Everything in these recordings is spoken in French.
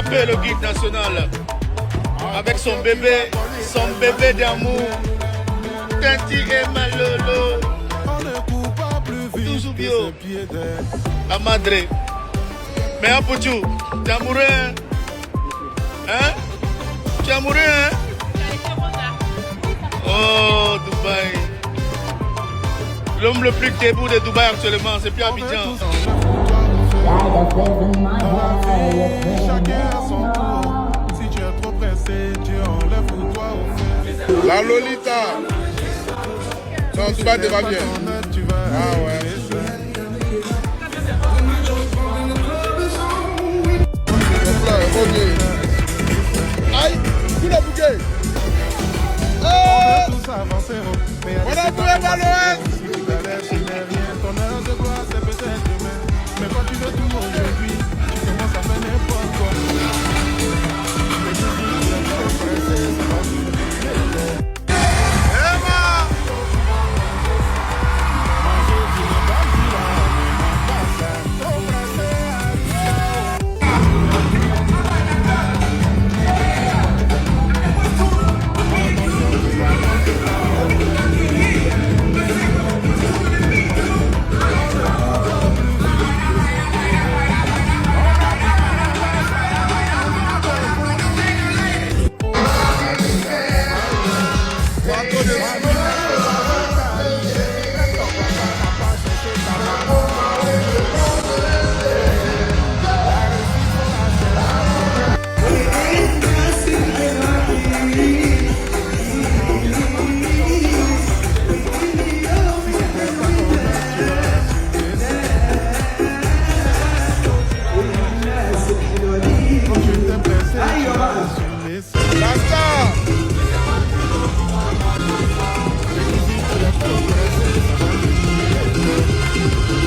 Mapé, le guide national, avec son bébé d'amour, Tanti et Malolo, toujours bio, la madre. Mais Apouchou, tu es amoureux, hein? Tu es amoureux, hein? Oh, Dubaï. L'homme le plus debout de Dubaï actuellement, c'est plus Abidjan. Chacun à son tour. Si tu es trop pressé, tu enlèves ou toi au fond. La Lolita. Non, Dubaï te va bien. Ah ouais. Aïe, coup de bouquet. On tous avancer, mais on a trouvé Valorant. ce n'est rien, ton heure de gloire c'est peut-être demain. Mais quand tu veux tout aujourd'hui, tu commences à faire n'importe quoi.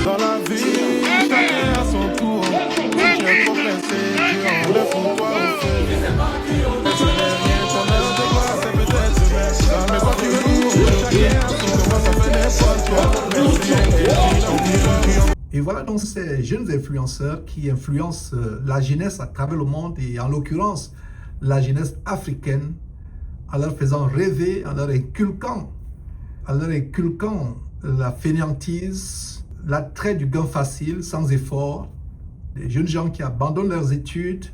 Dans la vie, chacun à son tour. Si tu es trop pressé, tu enlèves pour toi au fond. Ce n'est rien, ton heure de gloire, c'est peut-être demain. Mais quand tu veux tout, chacun à son tour, ça fait n'importe quoi. Et voilà donc ces jeunes influenceurs qui influencent la jeunesse à travers le monde et en l'occurrence la jeunesse africaine en leur faisant rêver, en leur inculquant la fainéantise, l'attrait du gain facile sans effort, des jeunes gens qui abandonnent leurs études,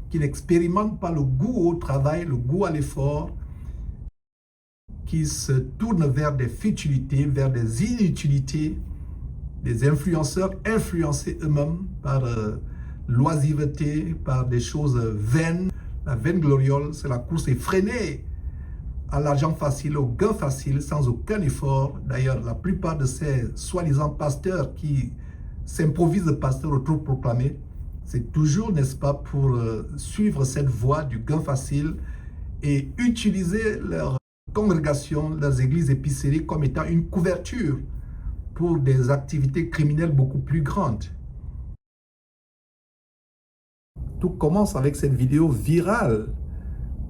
qui n'expérimentent pas le goût au travail, le goût à l'effort, qui se tournent vers des futilités, vers des inutilités, des influenceurs influencés eux-mêmes par l'oisiveté, par des choses vaines. La vaine gloriole, c'est la course effrénée à l'argent facile, au gain facile, sans aucun effort. D'ailleurs, la plupart de ces soi-disant pasteurs qui s'improvisent pasteurs autoproclamés, c'est toujours, n'est-ce pas, pour suivre cette voie du gain facile et utiliser leur congrégations, leurs églises épiceries comme étant une couverture pour des activités criminelles beaucoup plus grandes. Tout commence avec cette vidéo virale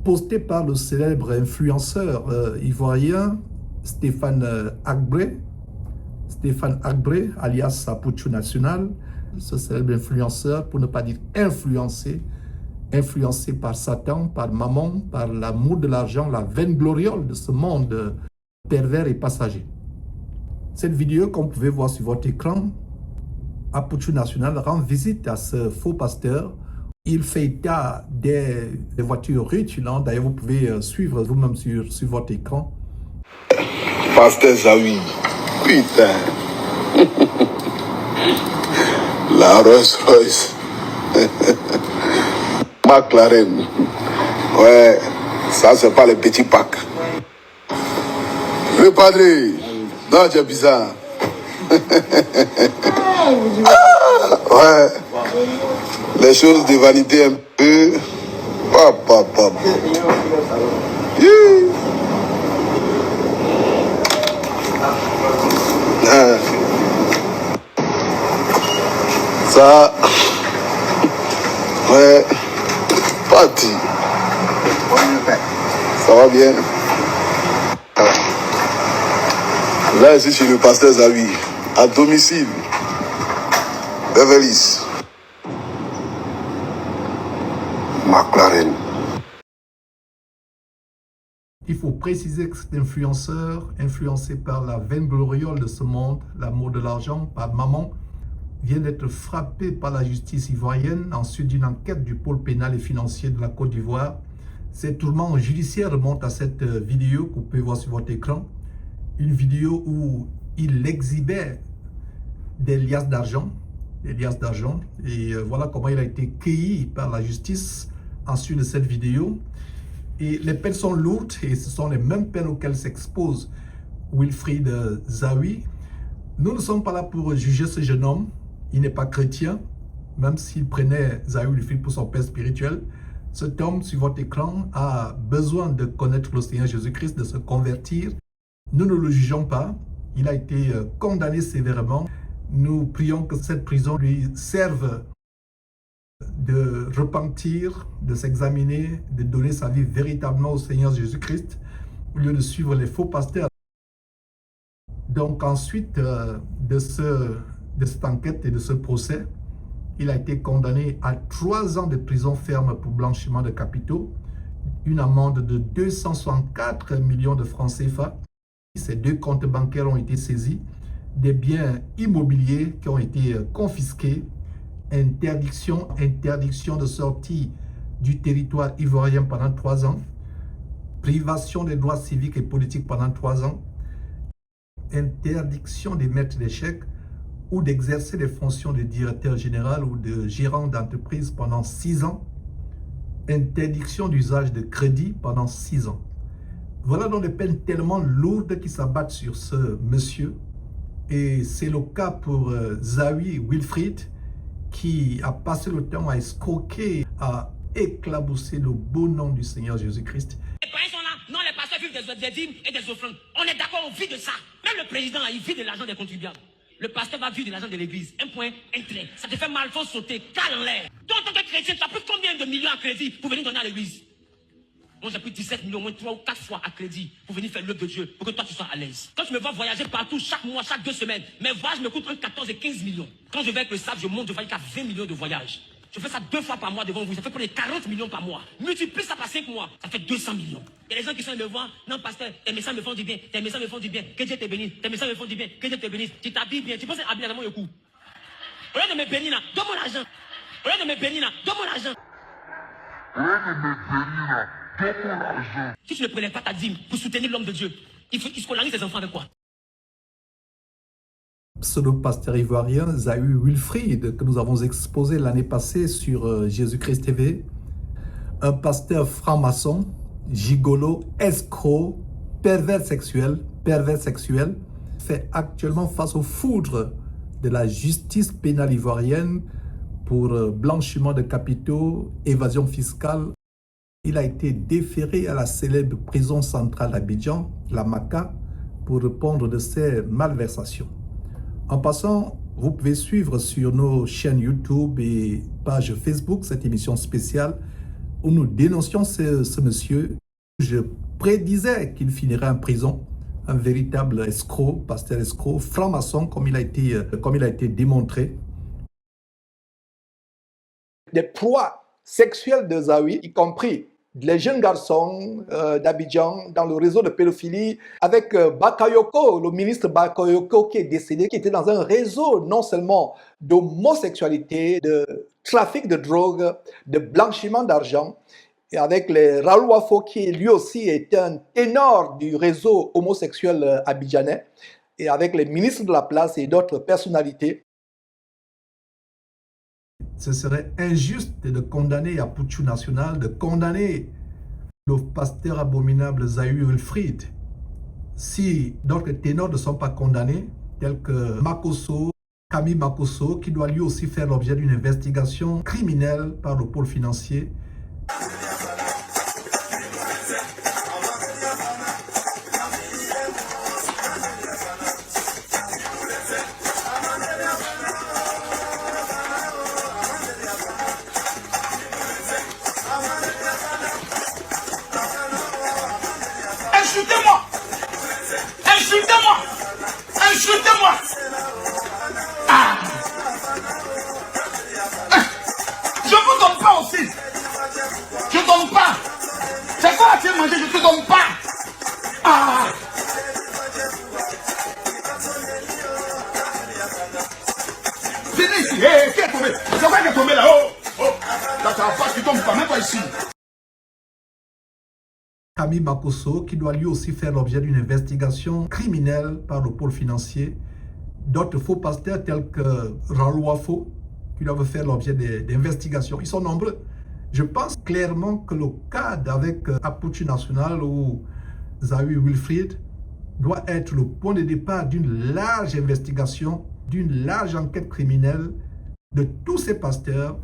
postée par le célèbre influenceur ivoirien Stéphane Hackbrey, alias Apouchou National, ce célèbre influenceur, pour ne pas dire influencé par Satan, par Mammon, par l'amour de l'argent, la vaine gloriole de ce monde pervers et passager. Cette vidéo, comme vous pouvez voir sur votre écran, Apouchou National rend visite à ce faux pasteur. Il fait état des voitures rutilantes. D'ailleurs, vous pouvez suivre vous-même sur votre écran. Pasteur Zawi, putain. La Rolls Royce. McLaren. Ouais, ça c'est pas les petits packs. Le padre, non, c'est bizarre. Ouais, les choses de vanité un peu. Papa. Ça, ouais, parti. Ça va bien. Là, ici, chez le pasteur Zawi, à domicile, Beverly. McLaren. Il faut préciser que cet influenceur, influencé par la veine gloriole de ce monde, l'amour de l'argent, par maman, vient d'être frappé par la justice ivoirienne en suite d'une enquête du pôle pénal et financier de la Côte d'Ivoire. Ces tourments judiciaires remontent à cette vidéo que vous pouvez voir sur votre écran. Une vidéo où il exhibait des liasses d'argent. Et voilà comment il a été cueilli par la justice ensuite de cette vidéo. Et les peines sont lourdes et ce sont les mêmes peines auxquelles s'expose Wilfried Zawi. Nous ne sommes pas là pour juger ce jeune homme. Il n'est pas chrétien, même s'il prenait Zawi Wilfried pour son père spirituel. Cet homme sur votre écran a besoin de connaître le Seigneur Jésus-Christ, de se convertir. Nous ne le jugeons pas. Il a été condamné sévèrement. Nous prions que cette prison lui serve de repentir, de s'examiner, de donner sa vie véritablement au Seigneur Jésus-Christ, au lieu de suivre les faux pasteurs. Donc ensuite de cette enquête et de ce procès, il a été condamné à 3 ans de prison ferme pour blanchiment de capitaux, une amende de 264 millions de francs CFA. Ces 2 comptes bancaires ont été saisis, des biens immobiliers qui ont été confisqués, interdiction de sortie du territoire ivoirien pendant 3 ans, privation des droits civiques et politiques pendant 3 ans, interdiction d'émettre des chèques ou d'exercer les fonctions de directeur général ou de gérant d'entreprise pendant 6 ans, interdiction d'usage de crédit pendant 6 ans. Voilà donc des peines tellement lourdes qui s'abattent sur ce monsieur. Et c'est le cas pour Zawi Wilfried, qui a passé le temps à escroquer, à éclabousser le beau nom du Seigneur Jésus-Christ. Les païens sont là, non, les pasteurs vivent des dîmes et des offrandes. On est d'accord, on vit de ça. Même le président, là, il vit de l'argent des contribuables. Le pasteur va vivre de l'argent de l'église. Un point, un trait. Ça te fait mal, faut sauter, cale en l'air. Toi, en tant que chrétien, tu as pris combien de millions à crédit pour venir donner à l'église? Moi, j'ai pris 17 millions, au moins 3 ou 4 fois à crédit pour venir faire l'œuvre de Dieu, pour que toi, tu sois à l'aise. Quand tu me vois voyager partout, chaque mois, chaque 2 semaines, mes voyages me coûtent entre 14 et 15 millions. Quand je vais avec le SAP, je monte, je vais jusqu'à 20 millions de voyages. Je fais ça 2 fois par mois devant vous, ça fait près de 40 millions par mois. Multiplie ça par 5 mois, ça fait 200 millions. Il y a des gens qui sont me voir, non pasteur, tes messages me font du bien, tes messages me font du bien, que Dieu te bénisse, tes messages me font du bien, que Dieu te bénisse. Tu t'habilles bien, tu penses à habiller dans mon cou. Au lieu de me bénir là, donne-moi l'argent. Au lieu de me bénir là, donne-moi l'argent. Si tu ne prenais pas ta dîme pour soutenir l'homme de Dieu, il scolarise tes enfants avec quoi? Pseudo-pasteur ivoirien Zawi Wilfried, que nous avons exposé l'année passée sur Jésus-Christ TV. Un pasteur franc-maçon, gigolo, escroc, pervers sexuel, fait actuellement face aux foudres de la justice pénale ivoirienne pour blanchiment de capitaux, évasion fiscale. Il a été déféré à la célèbre prison centrale d'Abidjan, la MACA, pour répondre de ses malversations. En passant, vous pouvez suivre sur nos chaînes YouTube et pages Facebook cette émission spéciale où nous dénoncions ce monsieur. Je prédisais qu'il finirait en prison, un véritable escroc, pasteur escroc, franc-maçon comme il a été démontré. Des proies sexuelles de Zawi, y compris les jeunes garçons d'Abidjan dans le réseau de pédophilie avec Bakayoko, le ministre Bakayoko qui est décédé, qui était dans un réseau non seulement d'homosexualité, de trafic de drogue, de blanchiment d'argent, et avec les Raoul Wafo qui lui aussi était un ténor du réseau homosexuel abidjanais, et avec les ministres de la place et d'autres personnalités. Ce serait injuste de condamner à Putschou National, de condamner le pasteur abominable Zawi Wilfried si d'autres ténors ne sont pas condamnés, tels que Makosso, Camille Makosso, qui doit lui aussi faire l'objet d'une investigation criminelle par le pôle financier. Insultez-moi! Insultez-moi! Insultez-moi! Je vous comprends aussi. tombe pas. Ah. Venez ici. Hé, qui est tombé? C'est quoi qui est tombé là-haut? Oh, là, t'as la face qui tombe pas, même pas ici. Camille Makosso, qui doit lui aussi faire l'objet d'une investigation criminelle par le pôle financier. D'autres faux pasteurs tels que Raoul Wafo, qui doivent faire l'objet d'investigations. Ils sont nombreux. Je pense clairement que le cas avec Apuchi National ou Zawi Wilfried doit être le point de départ d'une large investigation, d'une large enquête criminelle de tous ces pasteurs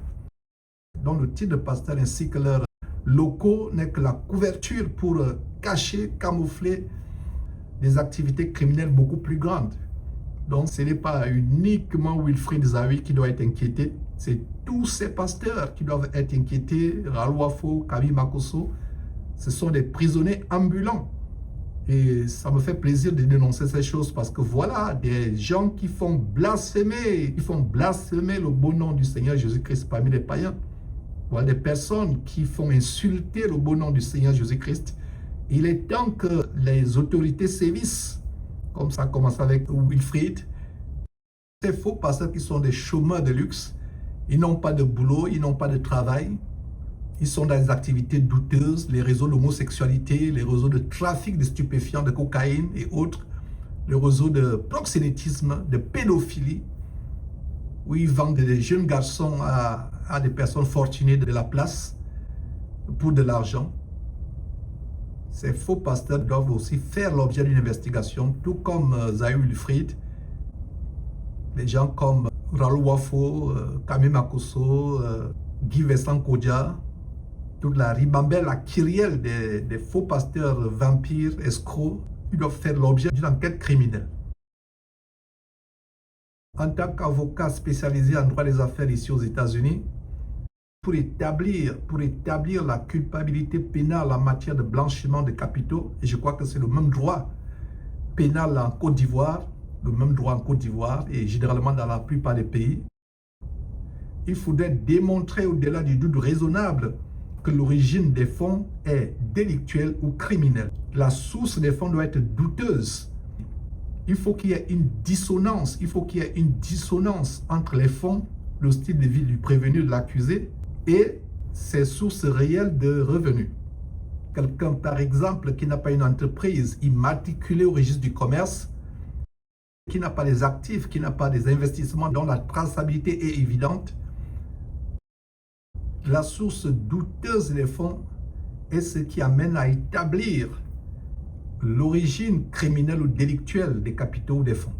dont le titre de pasteur ainsi que leurs locaux n'est que la couverture pour cacher, camoufler des activités criminelles beaucoup plus grandes. Donc ce n'est pas uniquement Wilfried Zawi qui doit être inquiété, c'est tous ces pasteurs qui doivent être inquiétés. Raoul Wafo, Camille Makosso, ce sont des prisonniers ambulants. Et ça me fait plaisir de dénoncer ces choses parce que voilà des gens qui font blasphémer le beau nom du Seigneur Jésus-Christ parmi les païens. Voilà des personnes qui font insulter le beau nom du Seigneur Jésus-Christ. Il est temps que les autorités sévissent, comme ça commence avec Wilfried. Ces faux pasteurs qui sont des chômeurs de luxe, ils n'ont pas de boulot, ils n'ont pas de travail. Ils sont dans des activités douteuses, les réseaux d'homosexualité, les réseaux de trafic de stupéfiants, de cocaïne et autres, le réseau de proxénétisme, de pédophilie, où ils vendent des jeunes garçons à des personnes fortunées de la place pour de l'argent. Ces faux pasteurs doivent aussi faire l'objet d'une investigation, tout comme Zawi Wilfried. Les gens comme Raoul Wafo, Camille Makosso, Guy Vincent Kodja, toute la ribambelle, la kyrielle des faux pasteurs vampires, escrocs, ils doivent faire l'objet d'une enquête criminelle. En tant qu'avocat spécialisé en droit des affaires ici aux États-Unis, pour établir la culpabilité pénale en matière de blanchiment de capitaux, et je crois que c'est le même droit pénal en Côte d'Ivoire, le même droit en Côte d'Ivoire et généralement dans la plupart des pays, il faudrait démontrer au-delà du doute raisonnable que l'origine des fonds est délictuelle ou criminelle. La source des fonds doit être douteuse. Il faut qu'il y ait une dissonance. Il faut qu'il y ait une dissonance entre les fonds, le style de vie du prévenu, de l'accusé, et ses sources réelles de revenus. Quelqu'un, par exemple, qui n'a pas une entreprise immatriculée au registre du commerce, qui n'a pas des actifs, qui n'a pas des investissements dont la traçabilité est évidente, la source douteuse des fonds est ce qui amène à établir l'origine criminelle ou délictuelle des capitaux ou des fonds.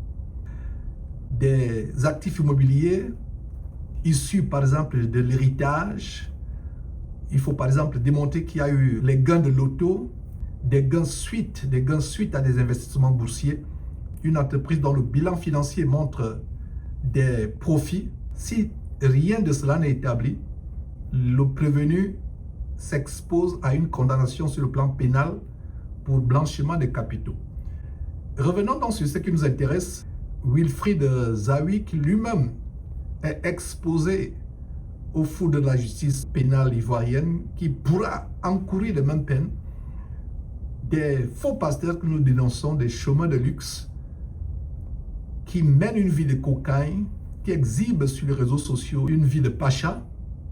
Des actifs immobiliers issus par exemple de l'héritage, il faut par exemple démontrer qu'il y a eu les gains de loto, des gains suite à des investissements boursiers, une entreprise dont le bilan financier montre des profits. Si rien de cela n'est établi, le prévenu s'expose à une condamnation sur le plan pénal pour blanchiment des capitaux. Revenons donc sur ce qui nous intéresse. Wilfried Zawi, qui lui-même est exposé au fou de la justice pénale ivoirienne, qui pourra encourir les mêmes peines. Des faux pasteurs que nous dénonçons, des chômeurs de luxe, qui mènent une vie de cocaïne, qui exhibent sur les réseaux sociaux une vie de pacha,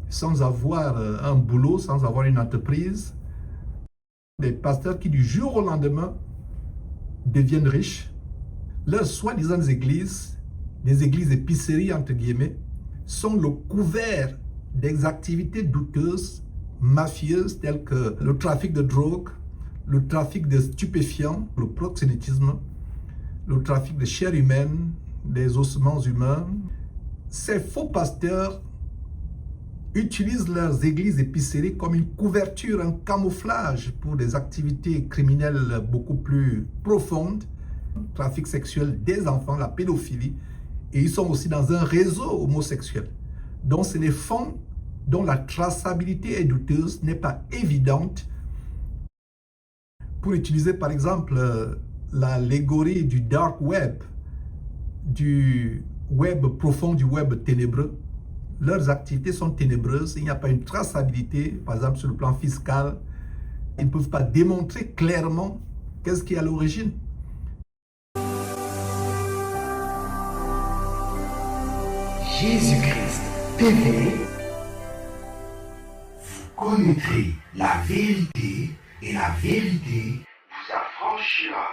sans avoir un boulot, sans avoir une entreprise. Des pasteurs qui du jour au lendemain deviennent riches. Leurs soi-disant églises, des églises épiceries entre guillemets, sont le couvert des activités douteuses, mafieuses, telles que le trafic de drogue, le trafic de stupéfiants, le proxénétisme, le trafic de chair humaine, des ossements humains. Ces faux pasteurs utilisent leurs églises épiceries comme une couverture, un camouflage pour des activités criminelles beaucoup plus profondes, trafic sexuel des enfants, la pédophilie, et ils sont aussi dans un réseau homosexuel. Donc c'est des fonds dont la traçabilité est douteuse, n'est pas évidente. Pour utiliser par exemple l'allégorie du dark web, du web profond, du web ténébreux, leurs activités sont ténébreuses, il n'y a pas une traçabilité, par exemple sur le plan fiscal, Ils ne peuvent pas démontrer clairement qu'est-ce qui est à l'origine. Jésus-Christ TV, vous connaîtrez la vérité et la vérité vous affranchira.